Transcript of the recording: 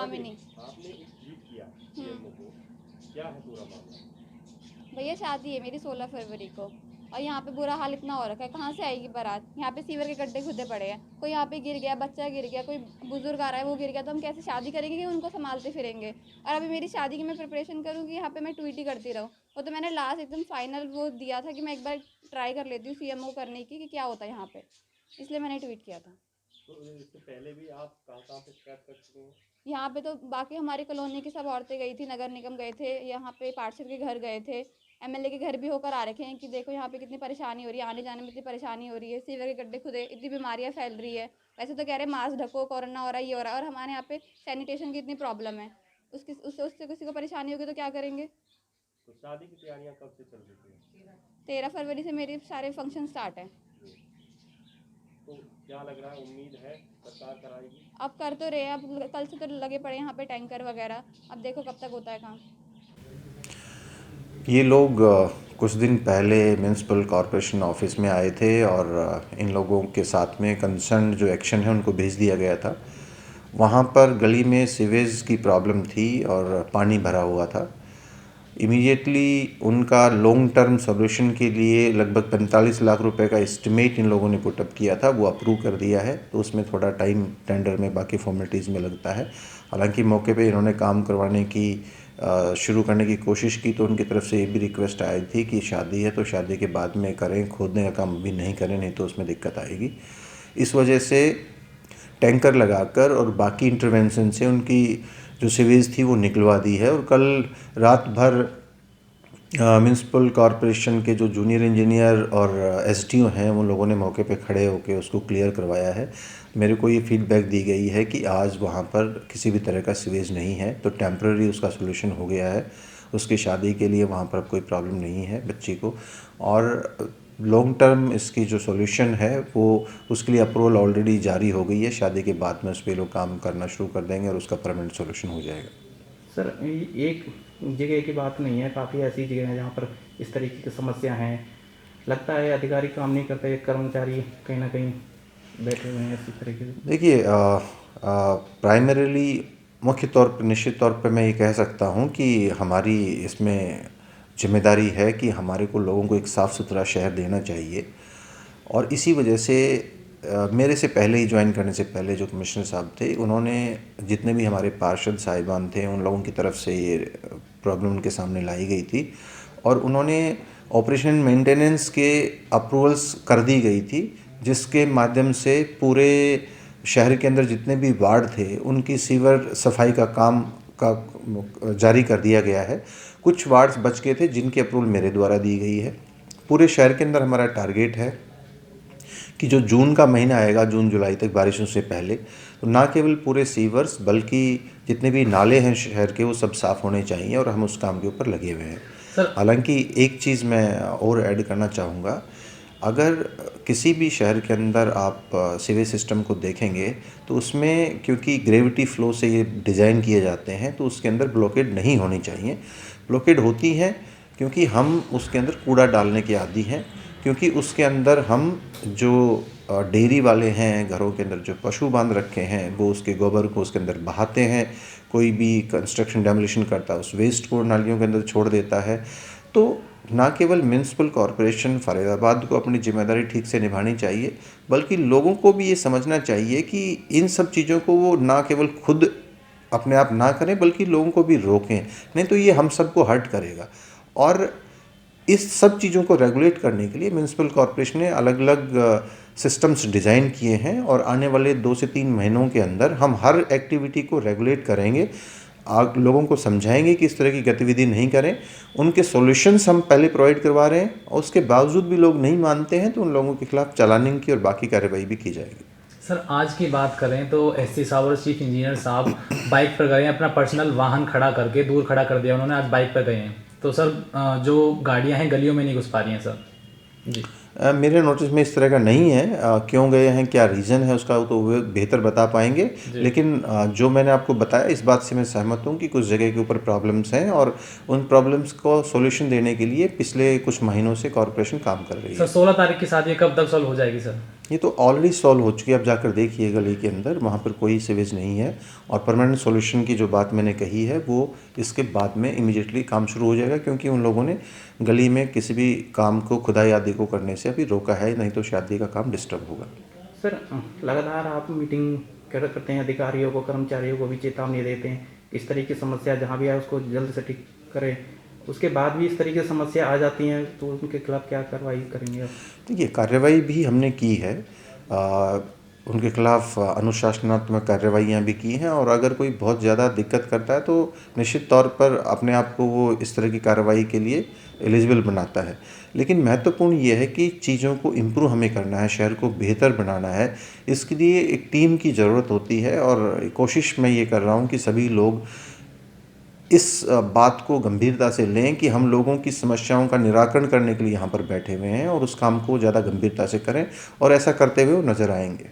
कामिनी। आपने एक ट्वीट किया हम्म। सीएमओ को, क्या है पूरा मामला? भैया शादी है मेरी 16 फरवरी को, और यहाँ पे बुरा हाल इतना हो रखा है, कहाँ से आएगी बारात? यहाँ पे सीवर के गड्ढे खुदे पड़े हैं, कोई यहाँ पे गिर गया, बच्चा गिर गया, कोई बुजुर्ग आ रहा है वो गिर गया, तो हम कैसे शादी करेंगे कि उनको संभालते फिरेंगे? और अभी मेरी शादी की मैं प्रिपरेशन करूँगी, यहाँ पे मैं ट्वीट ही करती रहूँ। वो तो मैंने लास्ट एकदम फाइनल वो दिया था कि मैं एक बार ट्राई कर लेती हूँ सीएमओ करने की कि क्या होता है यहाँ पे, इसलिए मैंने ट्वीट किया था। तो इससे पहले भी आप कहाँ कहाँ पे शिकायत कर चुके हैं? यहाँ पे तो बाकी हमारी कॉलोनी की सब औरतें गई थी, नगर निगम गए थे, यहाँ पे पार्षद के घर गए थे, एमएलए के घर भी होकर आ रखे हैं कि देखो यहाँ पे कितनी परेशानी हो रही है, आने जाने में इतनी परेशानी हो रही है, सीवर के गड्ढे खुदे, इतनी बीमारियाँ फैल रही है। वैसे तो कह रहे हैं मास्क ढको, कोरोना हो रहा है, ये हो रहा है, और हमारे यहाँ पे सैनिटेशन की इतनी प्रॉब्लम है, उसकी उससे उससे किसी को परेशानी होगी तो क्या करेंगे? तो शादी की तैयारियां कब से चल रही थी? 13 फरवरी से मेरे सारे फंक्शन स्टार्ट हैं। तो क्या लग रहा है, उम्मीद है सरकार कराएगी? अब कर तो रहे हैं, अब कल से तो लगे पड़े हैं यहाँ पे टैंकर वगैरह, अब देखो कब तक होता है काम। ये लोग कुछ दिन पहले म्यूनसिपल कॉरपोरेशन ऑफिस में आए थे और इन लोगों के साथ में कंसर्न जो एक्शन है उनको भेज दिया गया था। वहाँ पर गली में सीवेज की प्रॉब्लम थी और पानी भरा हुआ था। इमीडिएटली उनका लॉन्ग टर्म सॉल्यूशन के लिए लगभग 45 लाख रुपए का एस्टिमेट इन लोगों ने पुटअप किया था, वो अप्रूव कर दिया है। तो उसमें थोड़ा टाइम टेंडर में बाकी फॉर्मेलिटीज़ में लगता है। हालांकि मौके पे इन्होंने काम करवाने की शुरू करने की कोशिश की, तो उनकी तरफ से ये भी रिक्वेस्ट आई थी कि शादी है तो शादी के बाद में करें, खोदने का काम अभी नहीं करें, नहीं तो उसमें दिक्कत आएगी। इस वजह से टैंकर लगाकर और बाकी इंटरवेंशन से उनकी जो सीवेज थी वो निकलवा दी है। और कल रात भर म्यूनसिपल कॉरपोरेशन के जो जूनियर इंजीनियर और एसडीओ हैं उन लोगों ने मौके पे खड़े होकर उसको क्लियर करवाया है। मेरे को ये फीडबैक दी गई है कि आज वहाँ पर किसी भी तरह का सीवेज नहीं है, तो टेम्पररी उसका सोल्यूशन हो गया है। उसकी शादी के लिए वहाँ पर कोई प्रॉब्लम नहीं है बच्ची को, और लॉन्ग टर्म इसकी जो सॉल्यूशन है वो उसके लिए अप्रूवल ऑलरेडी जारी हो गई है। शादी के बाद में उस पर लोग काम करना शुरू कर देंगे और उसका परमानेंट सॉल्यूशन हो जाएगा। सर एक जगह की बात नहीं है, काफ़ी ऐसी जगह हैं जहाँ पर इस तरीके की समस्या हैं। लगता है अधिकारी काम नहीं करते, कर्मचारी कहीं ना कहीं बैठे हुए हैं इसी तरीके से। देखिए, प्राइमरीली मुख्य तौर पर निश्चित तौर पर मैं ये कह सकता हूँ कि हमारी इसमें जिम्मेदारी है कि हमारे को लोगों को एक साफ़ सुथरा शहर देना चाहिए। और इसी वजह से मेरे से पहले ही ज्वाइन करने से पहले जो कमिश्नर साहब थे उन्होंने जितने भी हमारे पार्षद साहिबान थे उन लोगों की तरफ से ये प्रॉब्लम उनके सामने लाई गई थी, और उन्होंने ऑपरेशन मेंटेनेंस के अप्रूवल्स कर दी गई थी, जिसके माध्यम से पूरे शहर के अंदर जितने भी वार्ड थे उनकी सीवर सफाई का काम का जारी कर दिया गया है। कुछ वार्ड्स बच गए थे जिनकी अप्रूवल मेरे द्वारा दी गई है। पूरे शहर के अंदर हमारा टारगेट है कि जो जून का महीना आएगा, जून जुलाई तक बारिशों से पहले, तो ना केवल पूरे सीवर्स बल्कि जितने भी नाले हैं शहर के वो सब साफ़ होने चाहिए, और हम उस काम के ऊपर लगे हुए हैं। हालांकि एक चीज़ मैं और ऐड करना चाहूँगा, अगर किसी भी शहर के अंदर आप सीवेज सिस्टम को देखेंगे तो उसमें क्योंकि ग्रेविटी फ्लो से ये डिज़ाइन किए जाते हैं तो उसके अंदर ब्लॉकेड नहीं होनी चाहिए। ब्लॉकेड होती हैं क्योंकि हम उसके अंदर कूड़ा डालने के आदी हैं, क्योंकि उसके अंदर हम जो डेयरी वाले हैं घरों के अंदर जो पशु बांध रखे हैं वो उसके गोबर को उसके अंदर बहाते हैं। कोई भी कंस्ट्रक्शन डेमोलिशन करता है उस वेस्ट को नालियों के अंदर छोड़ देता है। तो ना केवल म्यूनसिपल कॉरपोरेशन फरीदाबाद को अपनी जिम्मेदारी ठीक से निभानी चाहिए, बल्कि लोगों को भी ये समझना चाहिए कि इन सब चीज़ों को वो ना केवल खुद अपने आप ना करें बल्कि लोगों को भी रोकें, नहीं तो ये हम सबको हर्ट करेगा। और इस सब चीज़ों को रेगुलेट करने के लिए म्यूनसिपल कॉरपोरेशन ने अलग अलग सिस्टम्स डिज़ाइन किए हैं, और आने वाले 2 से 3 महीनों के अंदर हम हर एक्टिविटी को रेगुलेट करेंगे। लोगों को समझाएंगे कि इस तरह की गतिविधि नहीं करें। उनके सॉल्यूशंस हम पहले प्रोवाइड करवा रहे हैं, और उसके बावजूद भी लोग नहीं मानते हैं तो उन लोगों के खिलाफ चालानिंग की और बाकी कार्रवाई भी की जाएगी। सर आज की बात करें तो एससी साहब और चीफ इंजीनियर साहब बाइक पर गए हैं, अपना पर्सनल वाहन खड़ा करके दूर खड़ा कर दिया उन्होंने, आज बाइक पर गए हैं। तो सर जो गाड़ियां हैं गलियों में नहीं घुस पा रही हैं सर जी। मेरे नोटिस में इस तरह का नहीं है। क्यों गए हैं, क्या रीज़न है उसका, तो वो बेहतर बता पाएंगे। लेकिन जो मैंने आपको बताया इस बात से मैं सहमत हूँ कि कुछ जगह के ऊपर प्रॉब्लम्स हैं, और उन प्रॉब्लम्स को सॉल्यूशन देने के लिए पिछले कुछ महीनों से कॉरपोरेशन काम कर रही है। सर 16 तारीख की शादी कब तक सॉल्व हो जाएगी सर? ये तो ऑलरेडी सॉल्व हो चुकी है। आप जाकर देखिए गली के अंदर, वहाँ पर कोई सीवेज नहीं है। और परमानेंट सॉल्यूशन की जो बात मैंने कही है वो इसके बाद में इमीडिएटली काम शुरू हो जाएगा, क्योंकि उन लोगों ने गली में किसी भी काम को खुदाई आदि को करने से अभी रोका है, नहीं तो शादी का काम डिस्टर्ब होगा। सर लगातार आप मीटिंग करते हैं, अधिकारियों को कर्मचारियों को भी चेतावनी देते हैं इस तरह की समस्या जहाँ भी आए उसको जल्द से ठीक करें, उसके बाद भी इस तरीके की समस्या आ जाती हैं तो उनके खिलाफ क्या कार्रवाई करेंगे आप? देखिए, कार्रवाई भी हमने की है, उनके खिलाफ अनुशासनात्मक कार्रवाइयाँ भी की हैं, और अगर कोई बहुत ज़्यादा दिक्कत करता है तो निश्चित तौर पर अपने आप को वो इस तरह की कार्रवाई के लिए एलिजिबल बनाता है। लेकिन महत्वपूर्ण ये है कि चीज़ों को इम्प्रूव हमें करना है, शहर को बेहतर बनाना है। इसके लिए एक टीम की ज़रूरत होती है, और कोशिश मैं ये कर रहा हूँ कि सभी लोग इस बात को गंभीरता से लें कि हम लोगों की समस्याओं का निराकरण करने के लिए यहाँ पर बैठे हुए हैं, और उस काम को ज़्यादा गंभीरता से करें, और ऐसा करते हुए वो नज़र आएंगे।